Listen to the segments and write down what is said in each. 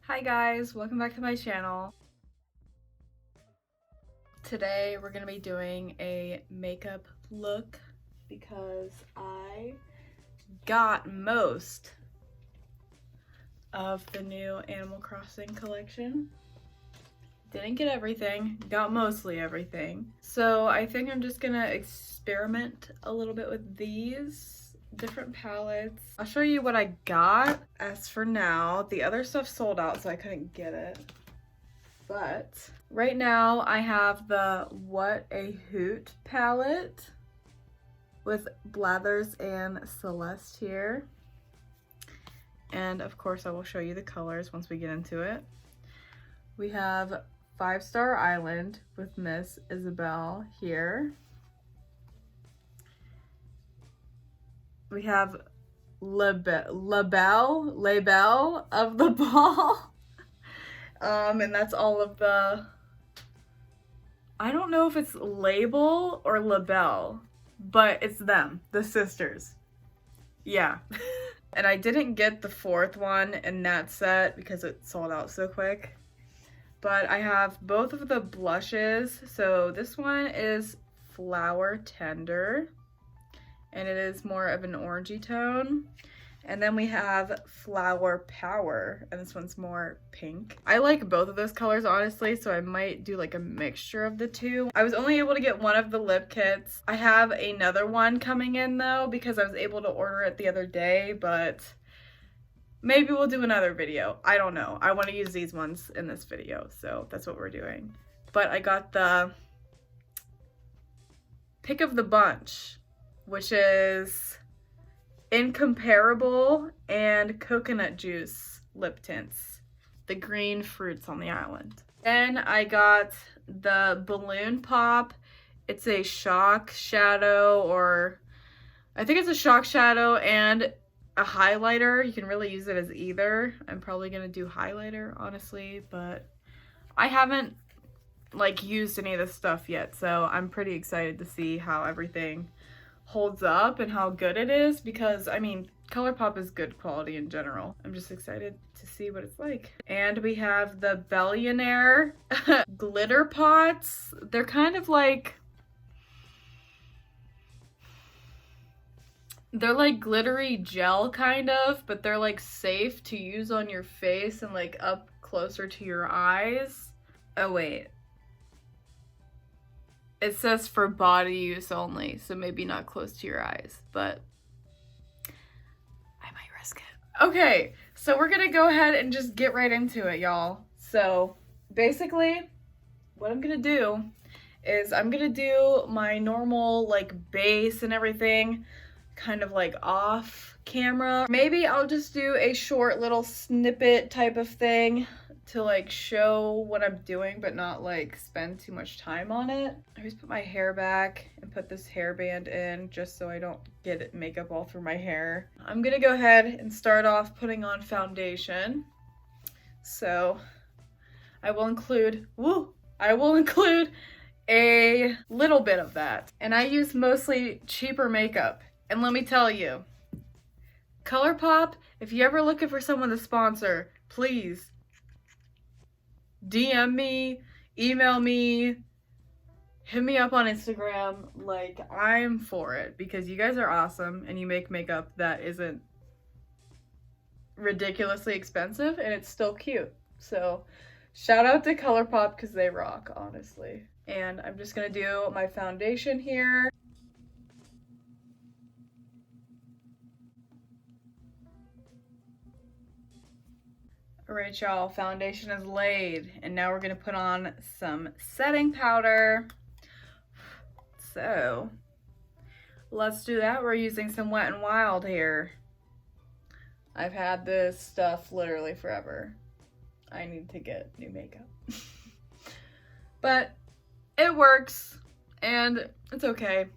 Hi guys, welcome back to my channel. Today we're going to be doing a makeup look because I got most of the new Animal Crossing collection. Didn't get everything, got mostly everything. So I think I'm just gonna experiment a little bit with these different palettes. I'll show you what I got. As for now, the other stuff sold out, so I couldn't get it. But right now I have the What a Hoot palette with Blathers and Celeste here. And of course I will show you the colors once we get into it. We have 5 Star Island with Miss Isabelle here. We have Labelle of the Ball. And that's all of the, I don't know if it's Label or Labelle, but it's them, the sisters. Yeah. And I didn't get the 4th one in that set because it sold out so quick. But I have both of the blushes. So this one is Flower Tender, and it is more of an orangey tone. And then we have Flower Power, and this one's more pink. I like both of those colors, honestly, so I might do like a mixture of the two. I was only able to get one of the lip kits. I have another one coming in though, because I was able to order it the other day, but maybe we'll do another video. I don't know. I want to use these ones in this video, so that's what we're doing. But I got the pick of the bunch, which is Incomparable and Coconut Juice lip tints, the green fruits on the island. Then I got the Balloon Pop. It's a shock shadow, or I think it's a shock shadow and a highlighter. You can really use it as either. I'm probably gonna do highlighter, honestly, but I haven't like used any of this stuff yet, so I'm pretty excited to see how everything holds up and how good it is, because I mean Colourpop is good quality in general. I'm just excited to see what it's like. And we have the Bellionaire glitter pots. They're kind of like, they're like glittery gel kind of, but they're like safe to use on your face and like up closer to your eyes. Oh wait, it says for body use only, so maybe not close to your eyes, but I might risk it. Okay, so we're gonna go ahead and just get right into it, y'all. So basically, what I'm gonna do is I'm gonna do my normal like base and everything kind of like off camera. Maybe I'll just do a short little snippet type of thing to like show what I'm doing, but not like spend too much time on it. I always put my hair back and put this hairband in just so I don't get makeup all through my hair. I'm gonna go ahead and start off putting on foundation. So I will include a little bit of that. And I use mostly cheaper makeup. And let me tell you, Colourpop, if you're ever looking for someone to sponsor, please DM me, email me, hit me up on Instagram. Like, I'm for it because you guys are awesome and you make makeup that isn't ridiculously expensive and it's still cute. So shout out to Colourpop because they rock, honestly. And I'm just gonna do my foundation here. Alright, y'all, foundation is laid, and now we're gonna put on some setting powder. So let's do that. We're using some Wet n Wild here. I've had this stuff literally forever. I need to get new makeup. But it works, and it's okay.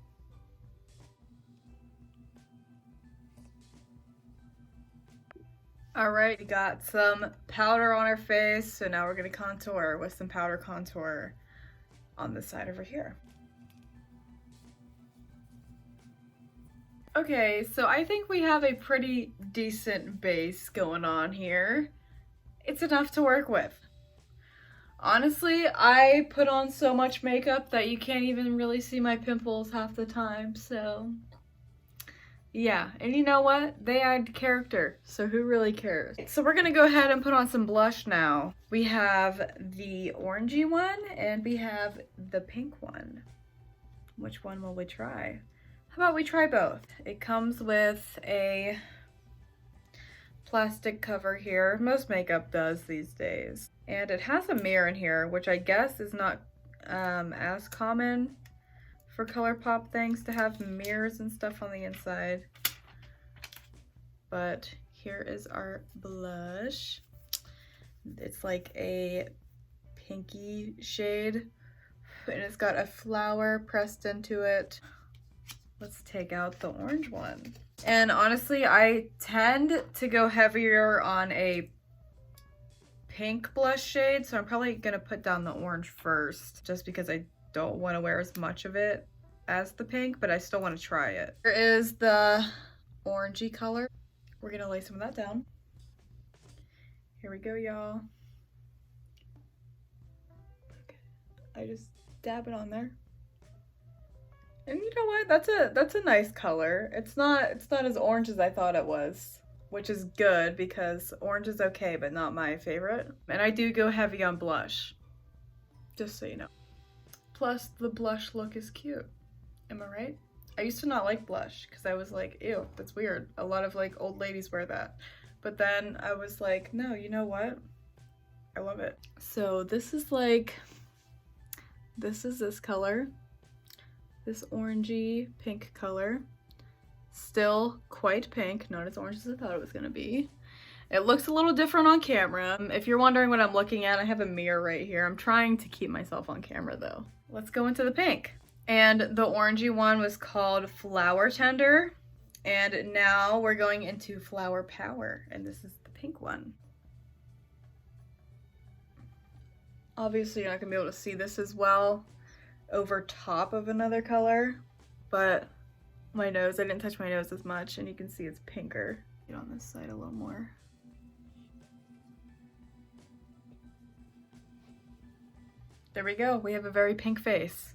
Alright, we got some powder on our face, so now we're gonna contour with some powder contour on this side over here. Okay, so I think we have a pretty decent base going on here. it's enough to work with. Honestly, I put on so much makeup that you can't even really see my pimples half the time, so yeah. And you know what? They add character, so who really cares? So we're gonna go ahead and put on some blush now. We have the orangey one and we have the pink one. Which one will we try? How about we try both? It comes with a plastic cover here. Most makeup does these days. And it has a mirror in here, which I guess is not as common for Colourpop things to have mirrors and stuff on the inside. But here is our blush. It's like a pinky shade and it's got a flower pressed into it. Let's take out the orange one. And honestly, I tend to go heavier on a pink blush shade, so I'm probably gonna put down the orange first, just because I don't want to wear as much of it as the pink, but I still want to try it. Here is the orangey color. We're gonna lay some of that down. Here we go, y'all. Okay. I just dab it on there. And you know what? That's a nice color. It's not as orange as I thought it was, which is good because orange is okay, but not my favorite. And I do go heavy on blush, just so you know. Plus, the blush look is cute. Am I right? I used to not like blush because I was like, ew, that's weird. A lot of like old ladies wear that. But then I was like, no, you know what? I love it. So this is this color. This orangey pink color. Still quite pink, not as orange as I thought it was gonna be. It looks a little different on camera. If you're wondering what I'm looking at, I have a mirror right here. I'm trying to keep myself on camera though. Let's go into the pink. And the orangey one was called Flower Tender. And now we're going into Flower Power, and this is the pink one. Obviously you're not gonna be able to see this as well over top of another color, but my nose, I didn't touch my nose as much, and you can see it's pinker. Get on this side a little more. There we go, we have a very pink face.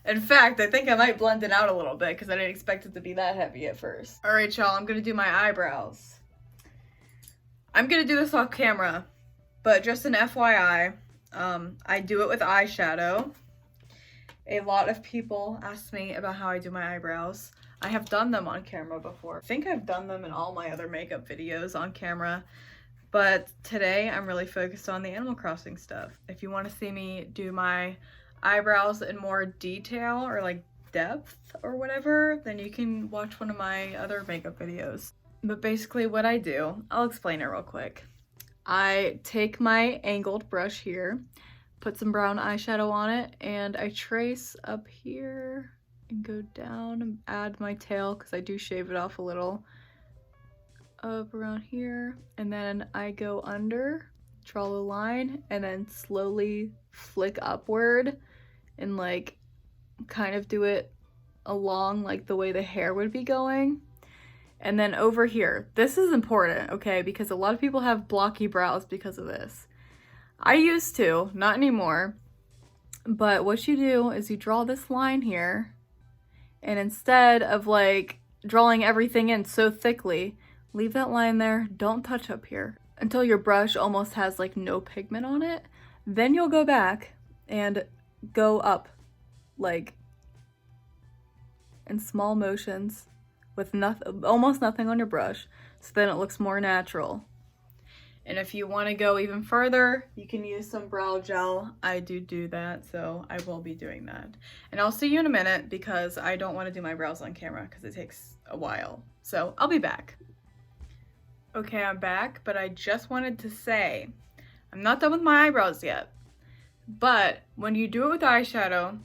In fact, I think I might blend it out a little bit because I didn't expect it to be that heavy at first. All right, y'all, I'm gonna do my eyebrows. I'm gonna do this off camera, but just an FYI, I do it with eyeshadow. A lot of people ask me about how I do my eyebrows. I have done them on camera before. I think I've done them in all my other makeup videos on camera, but today I'm really focused on the Animal Crossing stuff. If you want to see me do my eyebrows in more detail or like depth or whatever, then you can watch one of my other makeup videos. But basically what I do, I'll explain it real quick. I take my angled brush here, put some brown eyeshadow on it, and I trace up here and go down and add my tail because I do shave it off a little up around here, and then I go under, draw the line, and then slowly flick upward and like kind of do it along like the way the hair would be going. And then over here, this is important, okay, because a lot of people have blocky brows because of this. I used to, not anymore, but what you do is you draw this line here, and instead of like drawing everything in so thickly, leave that line there, don't touch up here until your brush almost has like no pigment on it. Then you'll go back and go up like in small motions with almost nothing on your brush, so then it looks more natural. And if you want to go even further, you can use some brow gel. I do that, so I will be doing that. And I'll see you in a minute because I don't want to do my brows on camera because it takes a while. So I'll be back. Okay, I'm back, but I just wanted to say, I'm not done with my eyebrows yet. But when you do it with eyeshadow,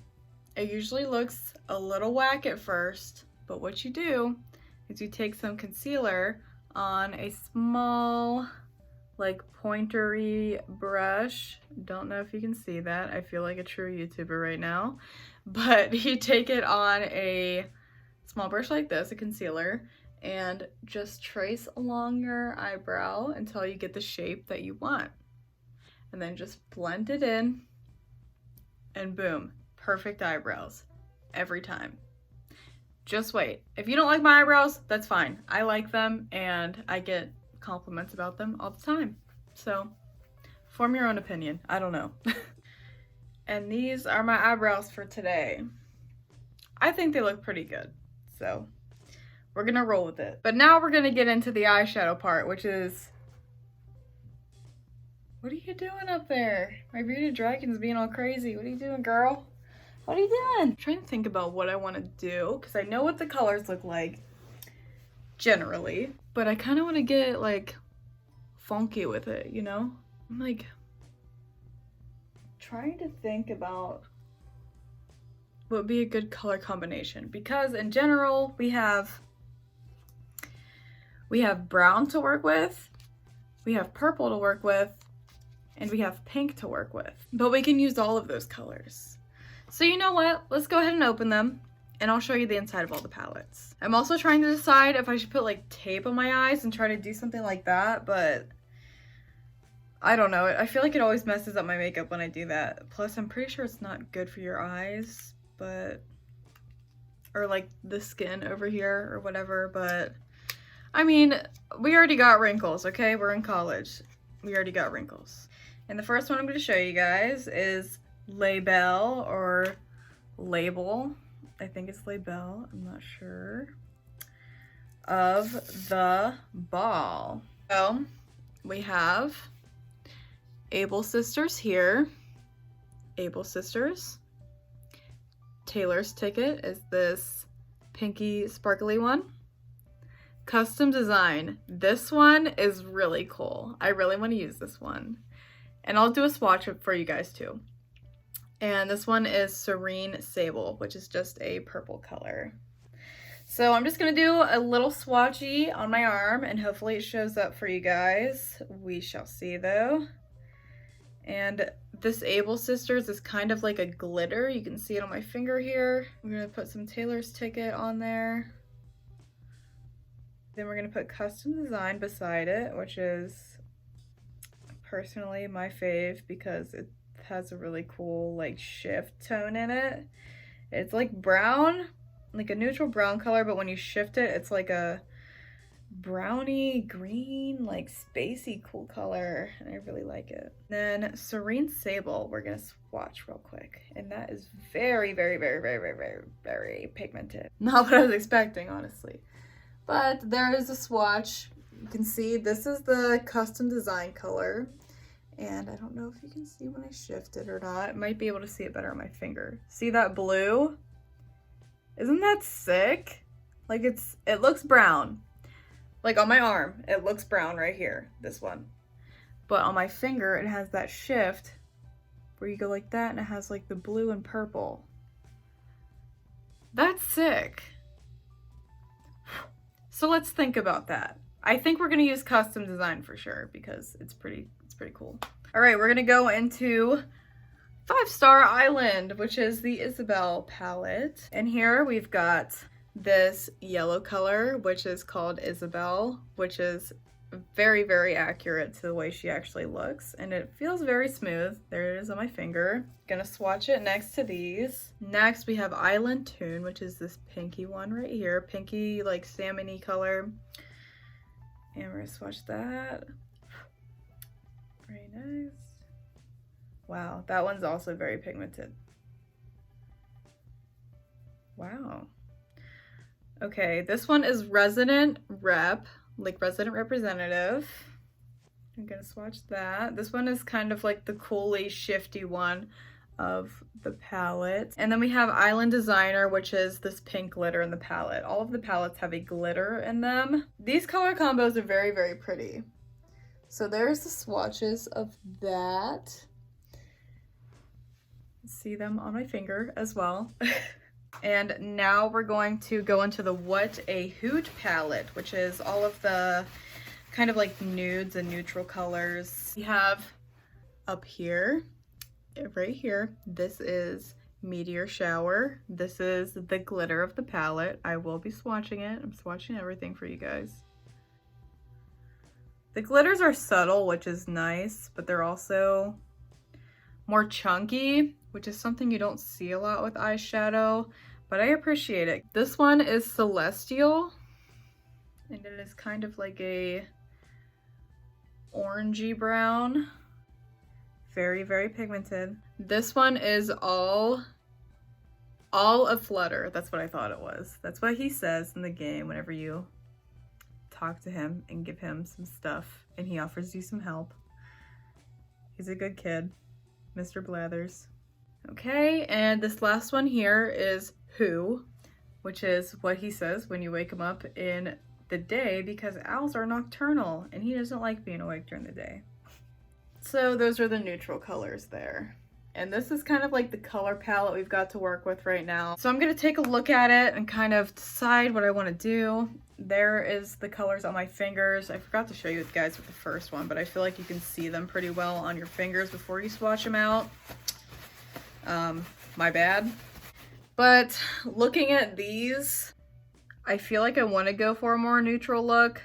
it usually looks a little whack at first. But what you do is you take some concealer on a small, like pointery brush. Don't know if you can see that. I feel like a true YouTuber right now. But you take it on a small brush like this, a concealer, and just trace along your eyebrow until you get the shape that you want. And then just blend it in, and boom, perfect eyebrows every time. Just wait. If you don't like my eyebrows, that's fine. I like them and I get compliments about them all the time. So form your own opinion. I don't know. And these are my eyebrows for today. I think they look pretty good. So we're gonna roll with it. But now we're gonna get into the eyeshadow part, which is... What are you doing up there? My bearded dragon's being all crazy. What are you doing, girl? What are you doing? I'm trying to think about what I want to do, because I know what the colors look like generally, but I kind of want to get like funky with it, you know? I'm like trying to think about what would be a good color combination, because in general we have brown to work with, we have purple to work with, and we have pink to work with, but we can use all of those colors. So you know what? Let's go ahead and open them, and I'll show you the inside of all the palettes. I'm also trying to decide if I should put like tape on my eyes and try to do something like that, but I don't know. I feel like it always messes up my makeup when I do that. Plus, I'm pretty sure it's not good for your eyes, but, or like the skin over here or whatever, but I mean, we already got wrinkles, okay? We're in college. We already got wrinkles. And the first one I'm going to show you guys is Labelle or Label. I think it's Labelle. I'm not sure. Of the Ball. So we have Able Sisters here. Able Sisters. Taylor's Ticket is this pinky sparkly one. Custom Design. This one is really cool. I really want to use this one. And I'll do a swatch for you guys too. And this one is Serene Sable, which is just a purple color. So I'm just going to do a little swatchy on my arm, and hopefully it shows up for you guys. We shall see though. And this Able Sisters is kind of like a glitter. You can see it on my finger here. I'm going to put some Taylor's Ticket on there. Then we're going to put Custom Design beside it, which is personally my fave because it has a really cool like shift tone in it. It's like brown, like a neutral brown color, but when you shift it, it's like a browny green, like spacey cool color, and I really like it. Then Serene Sable, we're gonna swatch real quick, and that is very, very, very, very, very, very, very pigmented. Not what I was expecting, honestly. But there is a swatch. You can see this is the Custom Design color. And I don't know if you can see when I shift it or not. I might be able to see it better on my finger. See that blue? Isn't that sick? Like it looks brown. Like on my arm, it looks brown right here, this one. But on my finger, it has that shift where you go like that and it has like the blue and purple. That's sick. So let's think about that. I think we're gonna use Custom Design for sure because it's pretty cool. All right, we're gonna go into 5 Star Island, which is the Isabelle palette. And here we've got this yellow color, which is called Isabelle, which is very, very accurate to the way she actually looks. And it feels very smooth. There it is on my finger. Gonna swatch it next to these. Next, we have Island Tune, which is this pinky one right here. Pinky, like salmon-y color. And we're gonna swatch that. Very nice. Wow, that one's also very pigmented. Wow. Okay, this one is Resident Rep, like Resident Representative. I'm gonna swatch that. This one is kind of like the coolly shifty one of the palette. And then we have Island Designer, which is this pink glitter in the palette. All of the palettes have a glitter in them. These color combos are very, very pretty. So there's the swatches of that. See them on my finger as well. And now we're going to go into the What a Hoot palette, which is all of the kind of like nudes and neutral colors. We have up here, right here, this is Meteor Shower. This is the glitter of the palette. I will be swatching it. I'm swatching everything for you guys. The glitters are subtle, which is nice, but they're also more chunky, which is something you don't see a lot with eyeshadow, but I appreciate it. This one is Celestial, and it is kind of like a orangey brown. Very, very pigmented. This one is all a flutter. That's what I thought it was. That's what he says in the game whenever you talk to him and give him some stuff and he offers you some help. He's a good kid, Mr. Blathers. Okay, and this last one here is Who, which is what he says when you wake him up in the day, because owls are nocturnal and he doesn't like being awake during the day. So those are the neutral colors there. And this is kind of like the color palette we've got to work with right now. So I'm gonna take a look at it and kind of decide what I wanna do. There is the colors on my fingers. I forgot to show you guys with the first one, but I feel like you can see them pretty well on your fingers before you swatch them out. My bad. But looking at these, I feel like I wanna go for a more neutral look,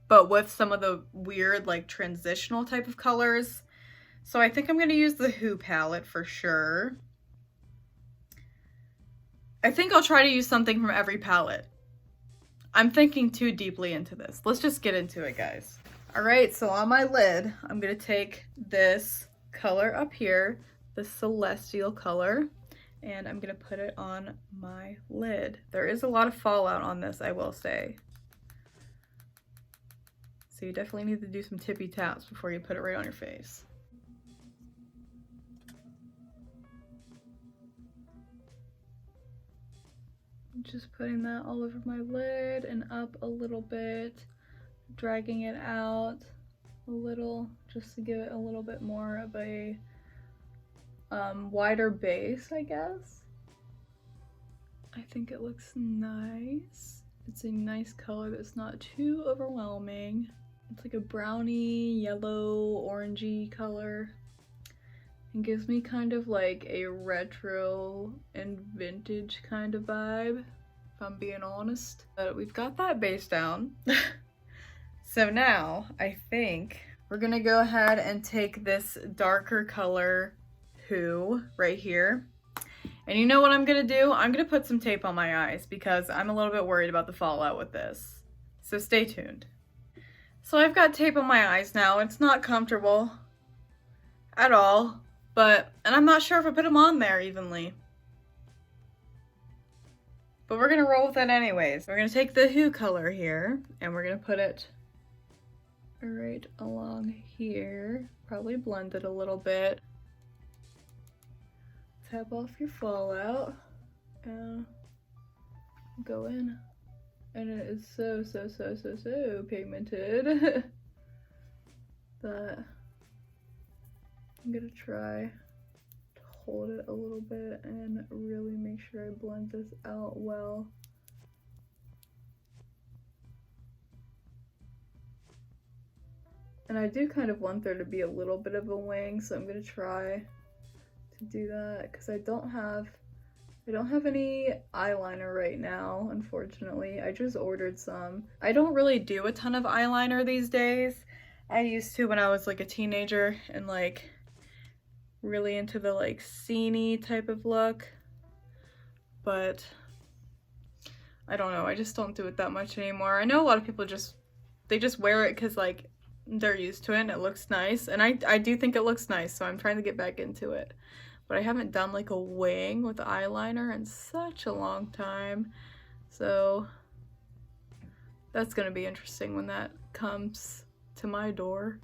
but with some of the weird like transitional type of colors. So I think I'm gonna use the Who palette for sure. I think I'll try to use something from every palette. I'm thinking too deeply into this. Let's just get into it, guys. All right, so on my lid, I'm gonna take this color up here, the Celestial color, and I'm gonna put it on my lid. There is a lot of fallout on this, I will say. So you definitely need to do some tippy taps before you put it right on your face. Just putting that all over my lid and up a little bit, dragging it out a little just to give it a little bit more of a wider base, I guess. I think it looks nice. It's a nice color that's not too overwhelming. It's like a browny, yellow, orangey color. It gives me kind of like a retro and vintage kind of vibe, if I'm being honest. But we've got that base down. So now I think we're gonna go ahead and take this darker color, Who, right here. And you know what I'm gonna do? I'm gonna put some tape on my eyes because I'm a little bit worried about the fallout with this. So stay tuned. So I've got tape on my eyes now. It's not comfortable at all, and I'm not sure if I put them on there evenly. But we're gonna roll with it anyways. We're gonna take the Who color here and we're gonna put it right along here. Probably blend it a little bit. Tap off your fallout and go in. And it is so pigmented that I'm gonna try to hold it a little bit and really make sure I blend this out well. And I do kind of want there to be a little bit of a wing, so I'm gonna try to do that because I don't have any eyeliner right now, unfortunately. I just ordered some. I don't really do a ton of eyeliner these days. I used to when I was like a teenager and like really into the like scene-y type of look. But I don't know, I just don't do it that much anymore. I know a lot of people they just wear it because like they're used to it and it looks nice. And I do think it looks nice, so I'm trying to get back into it. But I haven't done like a wing with eyeliner in such a long time. So that's gonna be interesting when that comes to my door.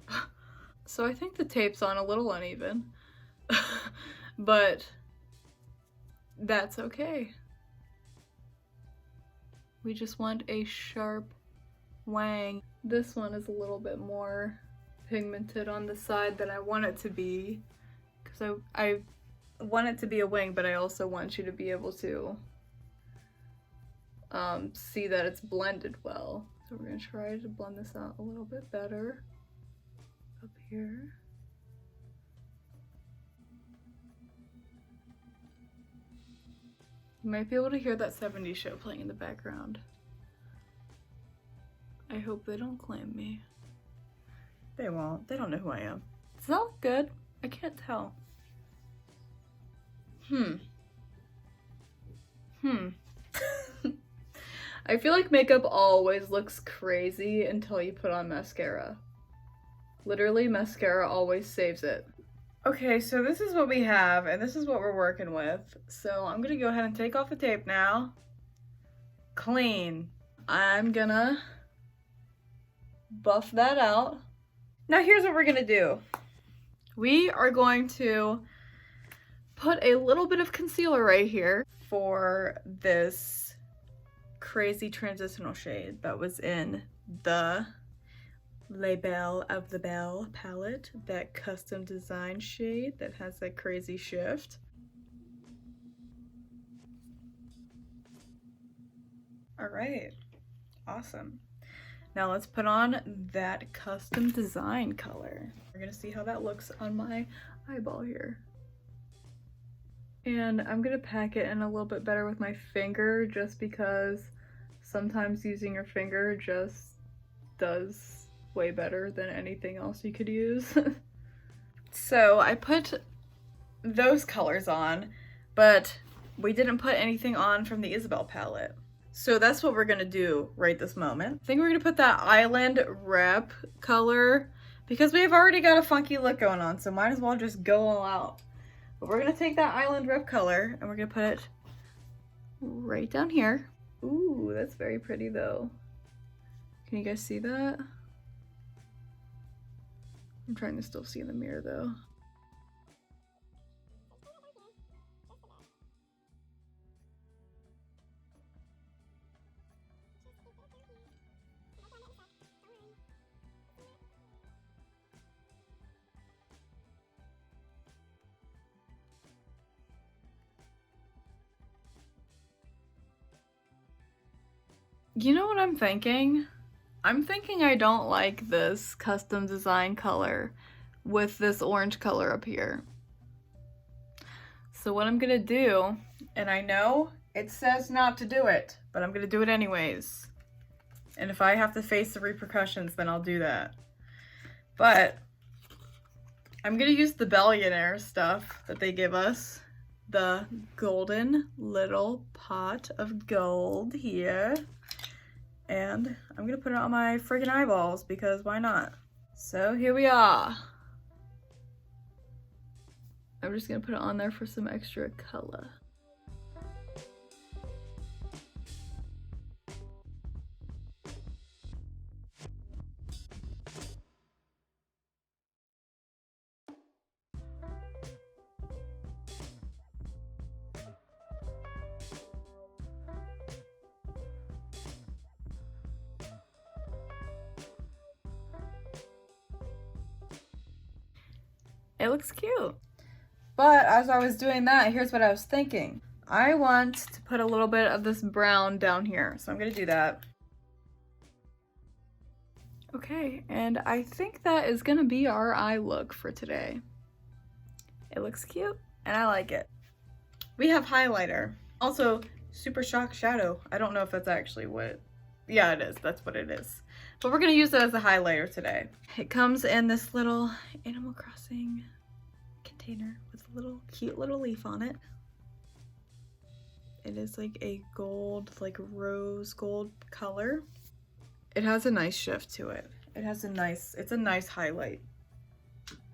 So I think the tape's on a little uneven, but that's okay. We just want a sharp wang. This one is a little bit more pigmented on the side than I want it to be, because I want it to be a wing, but I also want you to be able to see that it's blended well. So we're gonna try to blend this out a little bit better up here. You might be able to hear that 70s show playing in the background. I hope they don't claim me. They won't. They don't know who I am. Does that look good? I can't tell. I feel like makeup always looks crazy until you put on mascara. Literally, mascara always saves it. Okay, so this is what we have, and this is what we're working with. So I'm gonna go ahead and take off the tape now. Clean. I'm gonna buff that out. Now here's what we're gonna do. We are going to put a little bit of concealer right here for this crazy transitional shade that was in the Labelle of the Belle palette, that custom design shade that has that crazy shift. All right, awesome. Now let's put on that custom design color. We're gonna see how that looks on my eyeball here. And I'm gonna pack it in a little bit better with my finger, just because sometimes using your finger just does way better than anything else you could use. So I put those colors on, but we didn't put anything on from the Isabelle palette. So that's what we're gonna do right this moment. I think we're gonna put that Island Rep color because we've already got a funky look going on, so might as well just go all out. But we're gonna take that Island Rep color and we're gonna put it right down here. Ooh, that's very pretty though. Can you guys see that? I'm trying to still see in the mirror though. You know what I'm thinking? I'm thinking I don't like this custom design color with this orange color up here. So what I'm gonna do, and I know it says not to do it, but I'm gonna do it anyways. And if I have to face the repercussions, then I'll do that. But I'm gonna use the Bellionaire stuff that they give us. The golden little pot of gold here. And I'm gonna put it on my friggin' eyeballs because why not? So here we are. I'm just gonna put it on there for some extra color. It looks cute. But as I was doing that, here's what I was thinking. I want to put a little bit of this brown down here, so I'm gonna do that. Okay, and I think that is gonna be our eye look for today. It looks cute, and I like it. We have highlighter. Also, Super Shock Shadow. I don't know if that's actually what yeah, it is. That's what it is. But we're gonna use it as a highlighter today. It comes in this little Animal Crossing container with a little cute little leaf on it. It is like a gold, like rose gold color. It has a nice shift to it. It's a nice highlight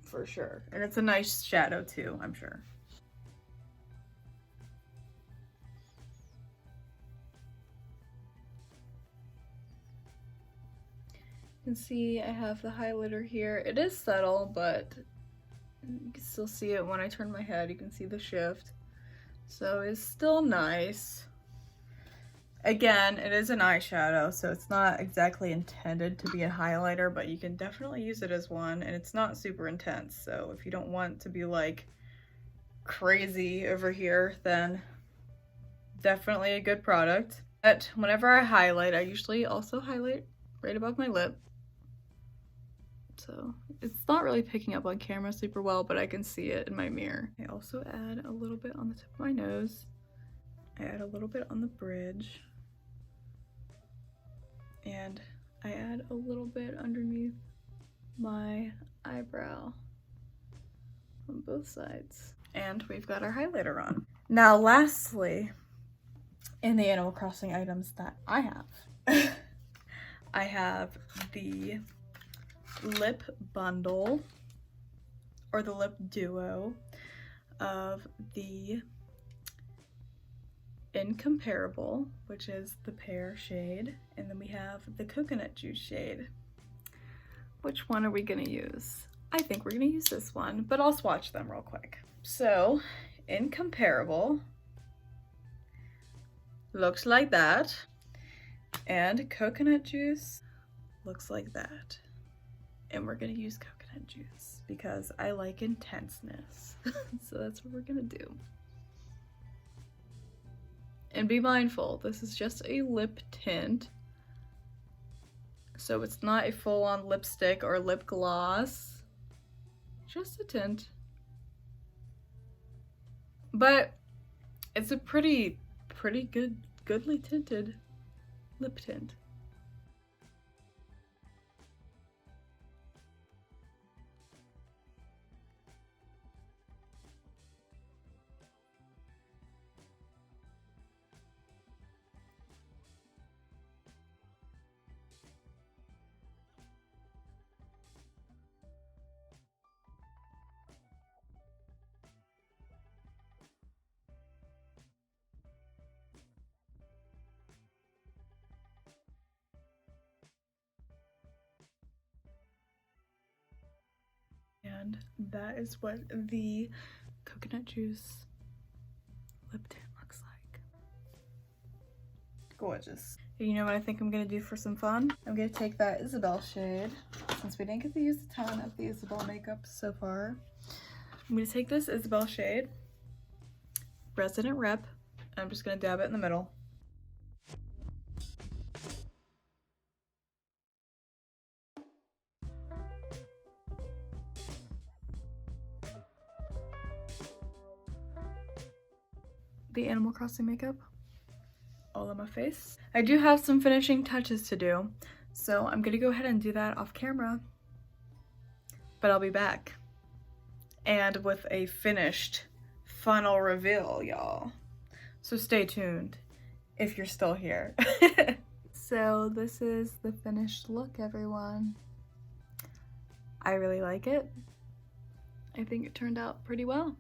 for sure. And it's a nice shadow too, I'm sure. You can see I have the highlighter here. It is subtle, but you can still see it when I turn my head. You can see the shift. So it's still nice. Again, it is an eyeshadow, so it's not exactly intended to be a highlighter, but you can definitely use it as one, and it's not super intense. So if you don't want to be like crazy over here, then definitely a good product. But whenever I highlight, I usually also highlight right above my lip. So it's not really picking up on camera super well, but I can see it in my mirror. I also add a little bit on the tip of my nose. I add a little bit on the bridge. And I add a little bit underneath my eyebrow on both sides. And we've got our highlighter on. Now lastly, in the Animal Crossing items that I have, I have the lip bundle, or the lip duo, of the Incomparable, which is the pear shade, and then we have the coconut juice shade. Which one are we gonna use? I think we're gonna use this one, but I'll swatch them real quick. So, Incomparable looks like that, and coconut juice looks like that. And we're gonna use coconut juice because I like intenseness. So that's what we're gonna do. And be mindful, this is just a lip tint. So it's not a full-on lipstick or lip gloss. Just a tint. But it's a pretty goodly tinted lip tint. And that is what the coconut juice lip tint looks like. Gorgeous. You know what I think I'm gonna do for some fun? I'm gonna take that Isabelle shade, since we didn't get to use a ton of the Isabelle makeup so far. I'm gonna take this Isabelle shade, Resident Rep, and I'm just gonna dab it in the middle. The Animal Crossing makeup all on my face. I do have some finishing touches to do, so I'm gonna go ahead and do that off camera, but I'll be back and with a finished final reveal, y'all. So stay tuned if you're still here. So this is the finished look, everyone. I really like it. I think it turned out pretty well.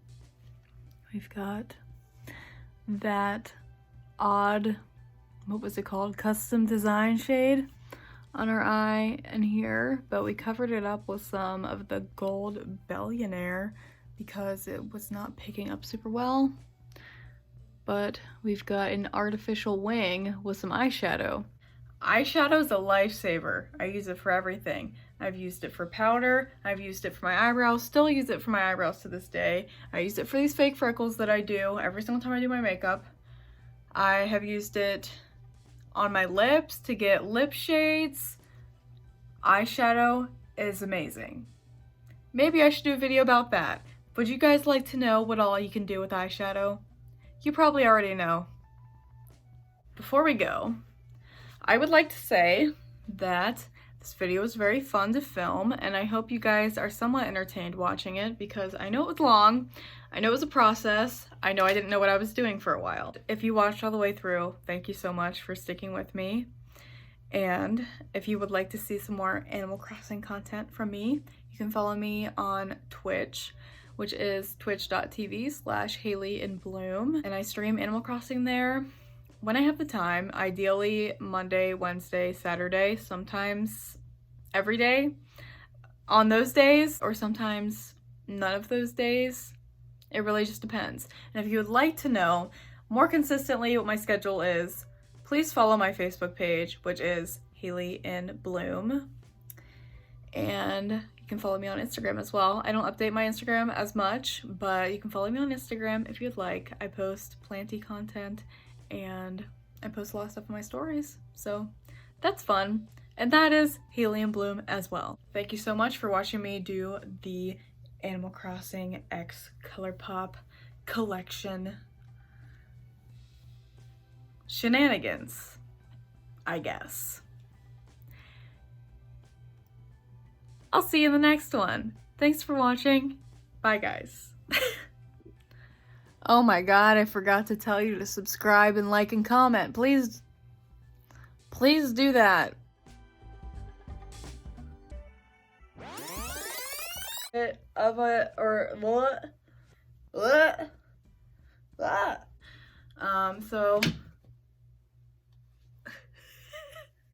We've got that odd, what was it called, custom design shade on our eye and here, but we covered it up with some of the gold Bellionaire because it was not picking up super well. But we've got an artificial wing with some eyeshadow. Eyeshadow is a lifesaver. I use it for everything. I've used it for powder, I've used it for my eyebrows, still use it for my eyebrows to this day. I use it for these fake freckles that I do every single time I do my makeup. I have used it on my lips to get lip shades. Eyeshadow is amazing. Maybe I should do a video about that. Would you guys like to know what all you can do with eyeshadow? You probably already know. Before we go, I would like to say that this video was very fun to film, and I hope you guys are somewhat entertained watching it because I know it was long, I know it was a process, I know I didn't know what I was doing for a while. If you watched all the way through, thank you so much for sticking with me. And if you would like to see some more Animal Crossing content from me, you can follow me on Twitch, which is twitch.tv/HaleyInBloom, and I stream Animal Crossing there when I have the time, ideally Monday, Wednesday, Saturday, sometimes every day on those days, or sometimes none of those days. It really just depends. And if you would like to know more consistently what my schedule is, please follow my Facebook page, which is HaleyInBloom. And you can follow me on Instagram as well. I don't update my Instagram as much, but you can follow me on Instagram if you'd like. I post planty content and I post a lot of stuff in my stories, so that's fun. And that is HaleyInBloom as well. Thank you so much for watching me do the Animal Crossing X Colourpop collection. shenanigans, I guess. I'll see you in the next one. Thanks for watching. Bye, guys. Oh my god, I forgot to tell you to subscribe and like and comment. Please do that. Of it, or what? So